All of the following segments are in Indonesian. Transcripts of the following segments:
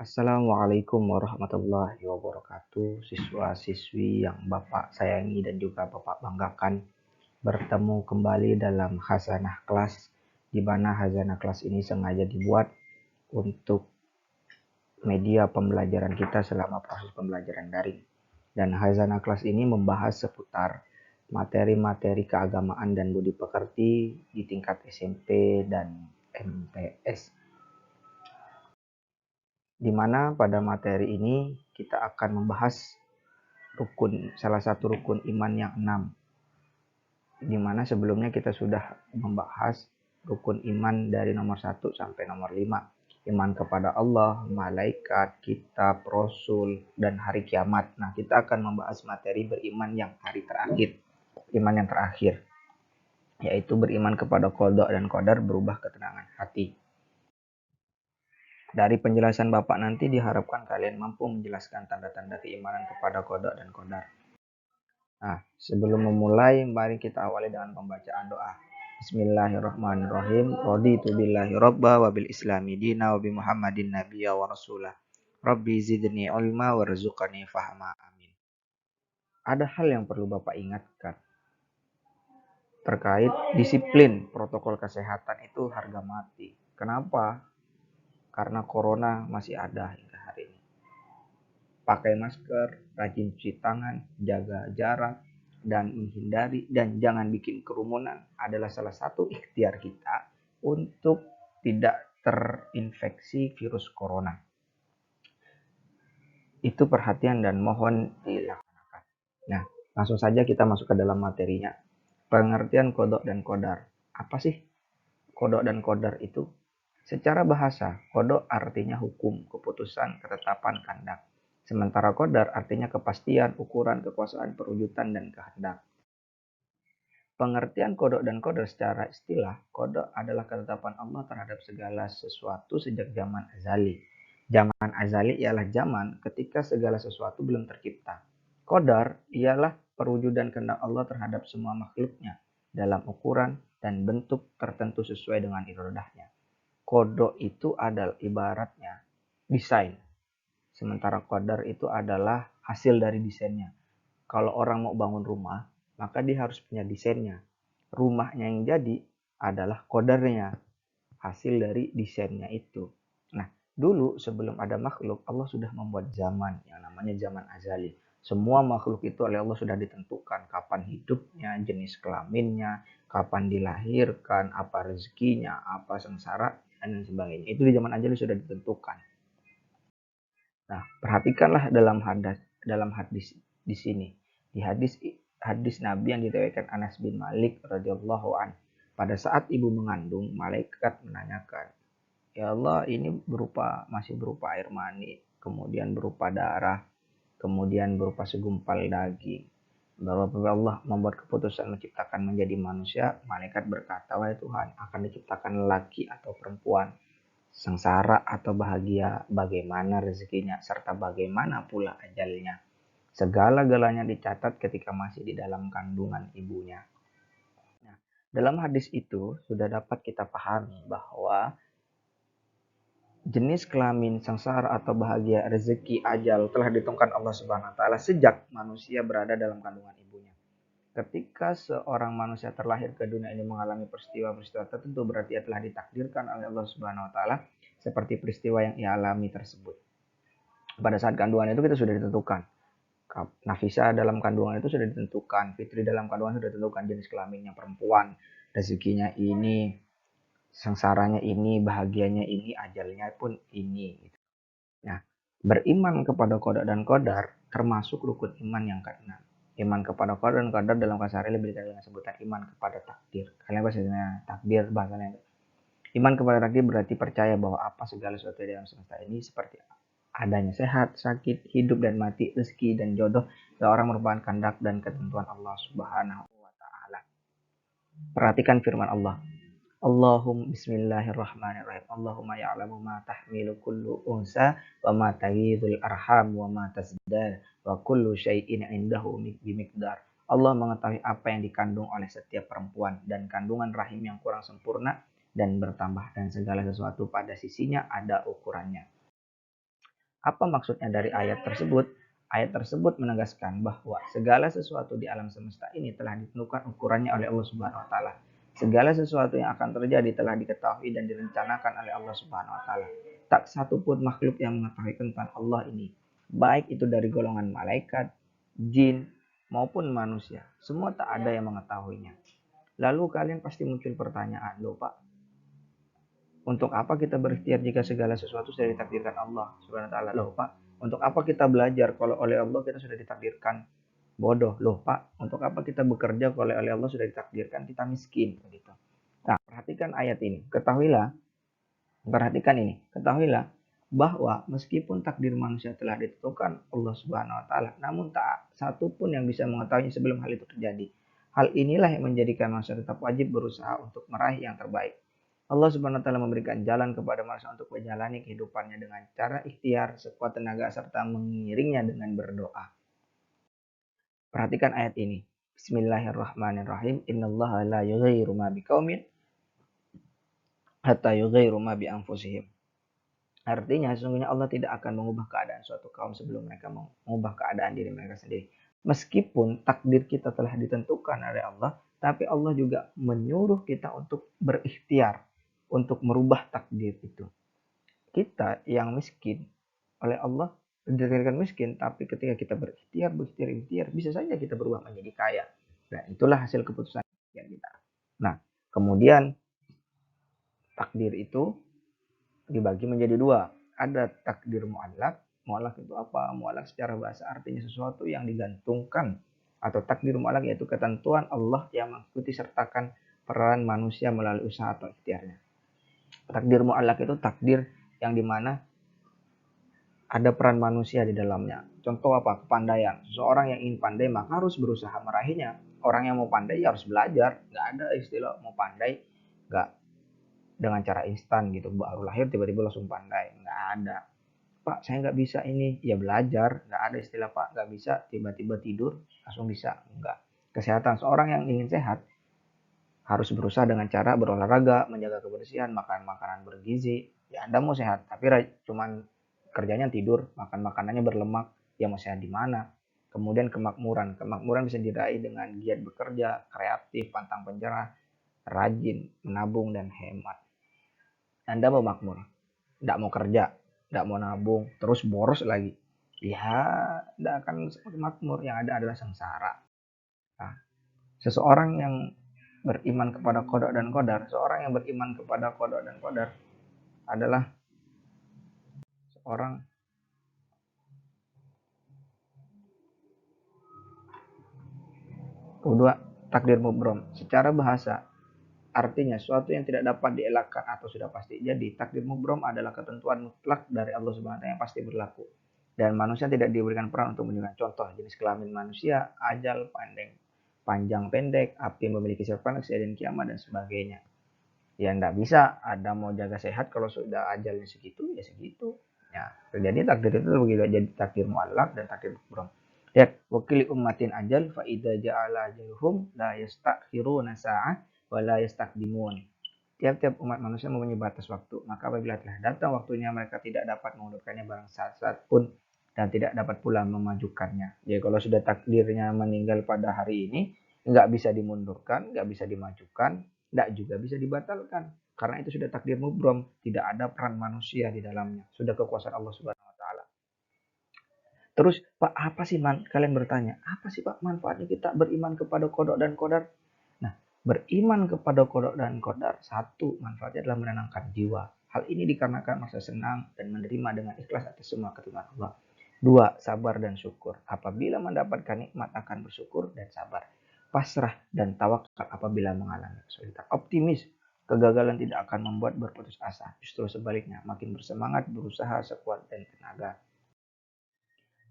Assalamualaikum warahmatullahi wabarakatuh. Siswa-siswi yang Bapak sayangi dan juga Bapak banggakan, bertemu kembali dalam Khazanah Kelas, di mana Khazanah Kelas ini sengaja dibuat untuk media pembelajaran kita selama proses pembelajaran daring. Dan Khazanah Kelas ini membahas seputar materi-materi keagamaan dan budi pekerti di tingkat SMP dan MTS. Di mana pada materi ini kita akan membahas salah satu rukun iman yang 6, di mana sebelumnya kita sudah membahas rukun iman dari nomor 1 sampai nomor 5. Iman kepada Allah, malaikat, kitab, rasul, dan hari kiamat. Nah, kita akan membahas materi beriman yang hari terakhir. Iman yang terakhir, yaitu beriman kepada qada dan qadar, berubah ketenangan hati. Dari penjelasan Bapak nanti diharapkan kalian mampu menjelaskan tanda-tanda keimanan kepada qada dan qadar. Nah, sebelum memulai, mari kita awali dengan pembacaan doa. Bismillahirrahmanirrahim. Raditu billahi robba wa bil islami dina wa bi Muhammadin nabiyya wa rasulah. Rabbi zidni ilma warzuqani fahma. Amin. Ada hal yang perlu Bapak ingatkan terkait disiplin protokol kesehatan itu harga mati. Kenapa? Karena corona masih ada hingga hari ini. Pakai masker, rajin cuci tangan, jaga jarak, dan menghindari dan jangan bikin kerumunan adalah salah satu ikhtiar kita untuk tidak terinfeksi virus corona. Itu perhatian dan mohon dilaksanakan. Nah, langsung saja kita masuk ke dalam materinya. Pengertian kodok dan kodar. Apa sih kodok dan kodar itu? Secara bahasa, kodok artinya hukum, keputusan, ketetapan, kehendak. Sementara kodar artinya kepastian, ukuran, kekuasaan, perwujudan, dan kehendak. Pengertian kodok dan kodar secara istilah, kodok adalah ketetapan Allah terhadap segala sesuatu sejak zaman azali. Zaman azali ialah zaman ketika segala sesuatu belum tercipta. Kodar ialah perwujudan kehendak Allah terhadap semua makhluknya dalam ukuran dan bentuk tertentu sesuai dengan iradahnya. Kodok itu adalah ibaratnya desain, sementara qadar itu adalah hasil dari desainnya. Kalau orang mau bangun rumah, maka dia harus punya desainnya. Rumahnya yang jadi adalah qadarnya, hasil dari desainnya itu. Nah, dulu sebelum ada makhluk, Allah sudah membuat zaman yang namanya zaman azali. Semua makhluk itu oleh Allah sudah ditentukan kapan hidupnya, jenis kelaminnya, kapan dilahirkan, apa rezekinya, apa sengsara, dan lain sebagainya. Itu di zaman azali sudah ditentukan. Nah, perhatikanlah dalam hadis di sini. Di hadis Nabi yang diriwayatkan Anas bin Malik radhiyallahu an. Pada saat ibu mengandung, malaikat menanyakan, "Ya Allah, ini masih berupa air mani, kemudian berupa darah, kemudian berupa segumpal daging." Bahwa Allah membuat keputusan menciptakan menjadi manusia, malaikat berkata, "Wahai Tuhan, akan diciptakan lelaki atau perempuan? Sengsara atau bahagia, bagaimana rezekinya, serta bagaimana pula ajalnya?" Segala-galanya dicatat ketika masih di dalam kandungan ibunya. Nah, dalam hadis itu sudah dapat kita pahami bahwa jenis kelamin, sengsara atau bahagia, rezeki, ajal telah ditentukan Allah Subhanahu wa taala sejak manusia berada dalam kandungan ibunya. Ketika seorang manusia terlahir ke dunia ini mengalami peristiwa-peristiwa tertentu, berarti ia telah ditakdirkan oleh Allah Subhanahu wa taala seperti peristiwa yang ia alami tersebut. Pada saat kandungan itu kita sudah ditentukan. Nafisa dalam kandungan itu sudah ditentukan, Fitri dalam kandungan sudah ditentukan, jenis kelaminnya perempuan, rezekinya ini, sengsaranya ini, bahagianya ini, ajalnya pun ini. Nah, beriman kepada qada dan qadar termasuk rukun iman yang keenam. Iman kepada qada dan qadar dalam keseharian lebih dikenal dengan sebutan iman kepada takdir. Kalian bahasanya takdir bahasanya. Iman kepada takdir berarti percaya bahwa apa segala sesuatu di dalam semesta ini seperti adanya sehat, sakit, hidup dan mati, rezeki dan jodoh seorang merupakan kehendak dan ketentuan Allah Subhanahu wa taala. Perhatikan firman Allah. Allahumma bismillahirrahmanirrahim. Allahumma ya'lamu ma tahmilu kullu unsa wa ma taghidul arham wa ma tasdad wa kullu syai'in indahu bimiqdar. Allah mengetahui apa yang dikandung oleh setiap perempuan dan kandungan rahim yang kurang sempurna dan bertambah, dan segala sesuatu pada sisinya ada ukurannya. Apa maksudnya dari ayat tersebut? Ayat tersebut menegaskan bahwa segala sesuatu di alam semesta ini telah ditentukan ukurannya oleh Allah Subhanahu wa taala. Segala sesuatu yang akan terjadi telah diketahui dan direncanakan oleh Allah Subhanahu wa taala. Tak satu pun makhluk yang mengetahui tentang Allah ini, baik itu dari golongan malaikat, jin, maupun manusia. Semua tak ada yang mengetahuinya. Lalu kalian pasti muncul pertanyaan, loh Pak, untuk apa kita berikhtiar jika segala sesuatu sudah ditakdirkan Allah Subhanahu wa taala? Loh, Pak, untuk apa kita belajar kalau oleh Allah kita sudah ditakdirkan bodoh? Loh, Pak, untuk apa kita bekerja kalau oleh Allah sudah ditakdirkan kita miskin begitu. Nah, ketahuilah bahwa meskipun takdir manusia telah ditentukan Allah Subhanahu wa taala, namun tak satu pun yang bisa mengetahuinya sebelum hal itu terjadi. Hal inilah yang menjadikan manusia tetap wajib berusaha untuk meraih yang terbaik. Allah Subhanahu wa taala memberikan jalan kepada manusia untuk menjalani kehidupannya dengan cara ikhtiar, sekuat tenaga serta mengiringnya dengan berdoa. Perhatikan ayat ini. Bismillahirrahmanirrahim. Innallaha la yughayyiru ma biqaumin hatta yughayyiru ma bi anfusihim. Artinya sesungguhnya Allah tidak akan mengubah keadaan suatu kaum sebelum mereka mengubah keadaan diri mereka sendiri. Meskipun takdir kita telah ditentukan oleh Allah, tapi Allah juga menyuruh kita untuk berikhtiar, untuk merubah takdir itu. Kita yang miskin oleh Allah ditakdirkan miskin, tapi ketika kita berikhtiar, bisa saja kita berubah menjadi kaya. Dan itulah hasil keputusan kita. Nah, kemudian takdir itu dibagi menjadi dua. Ada takdir mu'allak. Mu'allak itu apa? Mu'allak secara bahasa artinya sesuatu yang digantungkan. Atau takdir mu'allak yaitu ketentuan Allah yang mengikuti sertakan peran manusia melalui usaha atau ikhtiarnya. Takdir mu'allak itu takdir yang dimana ada peran manusia di dalamnya. Contoh apa? Kepandaian. Seseorang yang ingin pandai maka harus berusaha meraihnya. Orang yang mau pandai ya harus belajar. Nggak ada istilah mau pandai nggak dengan cara instan gitu. Baru lahir tiba-tiba langsung pandai. Nggak ada. Pak, saya nggak bisa ini. Ya belajar. Nggak ada istilah Pak nggak bisa tiba-tiba tidur langsung bisa. Nggak. Kesehatan. Seorang yang ingin sehat harus berusaha dengan cara berolahraga, menjaga kebersihan, makan makanan bergizi. Ya Anda mau sehat, tapi cuman kerjanya tidur, makan makanannya berlemak, ya mau sehat di mana? Kemudian kemakmuran. Kemakmuran bisa diraih dengan giat bekerja, kreatif, pantang penjara, rajin, menabung, dan hemat. Anda mau makmur, tidak mau kerja, tidak mau nabung, terus boros lagi. Ya, tidak akan makmur. Yang ada adalah sengsara. Nah, seseorang yang beriman kepada qada dan qadar, seorang yang beriman kepada qada dan qadar adalah seorang kedua takdir mubrom. Secara bahasa artinya sesuatu yang tidak dapat dielakkan atau sudah pasti. Jadi takdir mubrom adalah ketentuan mutlak dari Allah Subhanahu wa taala yang pasti berlaku. Dan manusia tidak diberikan peran untuk menentukan contoh jenis kelamin manusia, ajal, panjang pendek, api memiliki sifat dan kiamat dan sebagainya. Ya enggak bisa ada mau jaga sehat kalau sudah ajalnya segitu ya segitu. Ya, jadi takdir itu begitu jadi takdir muallak dan takdir mubrom. Lihat, wakili ummatin ajal fa idza ja'ala ajaluhum la yastakhiruna sa'ah wa la yastaqdimun. Tiap-tiap umat manusia mempunyai batas waktu, maka apabila telah datang waktunya mereka tidak dapat mengundurkannya barang saat pun dan tidak dapat pula memajukannya. Jadi kalau sudah takdirnya meninggal pada hari ini, nggak bisa dimundurkan, nggak bisa dimajukan, nggak juga bisa dibatalkan. Karena itu sudah takdir mubrom, tidak ada peran manusia di dalamnya. Sudah kekuasaan Allah Subhanahu wa taala. Terus, Pak, apa sih kalian bertanya, apa sih Pak manfaatnya kita beriman kepada qada dan qadar? Nah, beriman kepada qada dan qadar, satu manfaatnya adalah menenangkan jiwa. Hal ini dikarenakan merasa senang dan menerima dengan ikhlas atas semua ketentuan Allah. Dua, sabar dan syukur. Apabila mendapatkan nikmat akan bersyukur dan sabar. Pasrah dan tawakal apabila mengalami kesulitan. Optimis, kegagalan tidak akan membuat berputus asa. Justru sebaliknya, makin bersemangat berusaha sekuat dan tenaga.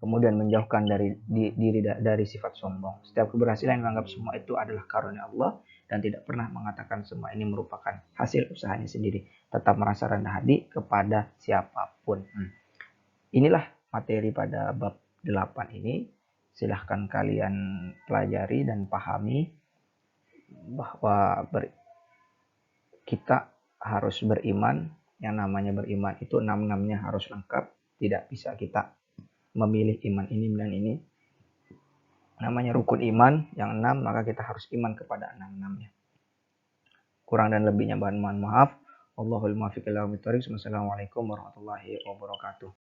Kemudian menjauhkan diri dari sifat sombong. Setiap keberhasilan yang menganggap semua itu adalah karunia Allah dan tidak pernah mengatakan semua ini merupakan hasil usahanya sendiri. Tetap merasa rendah hati kepada siapapun. Inilah materi pada bab 8 ini. Silahkan kalian pelajari dan pahami bahwa kita harus beriman. Yang namanya beriman itu 6-6-nya harus lengkap. Tidak bisa kita memilih iman ini dan ini. Namanya rukun iman yang 6, maka kita harus iman kepada 6-6-nya. Kurang dan lebihnya mohon maaf. Wallahul muwaffiq ila aqwamit thoriq. Wassalamualaikum warahmatullahi wabarakatuh.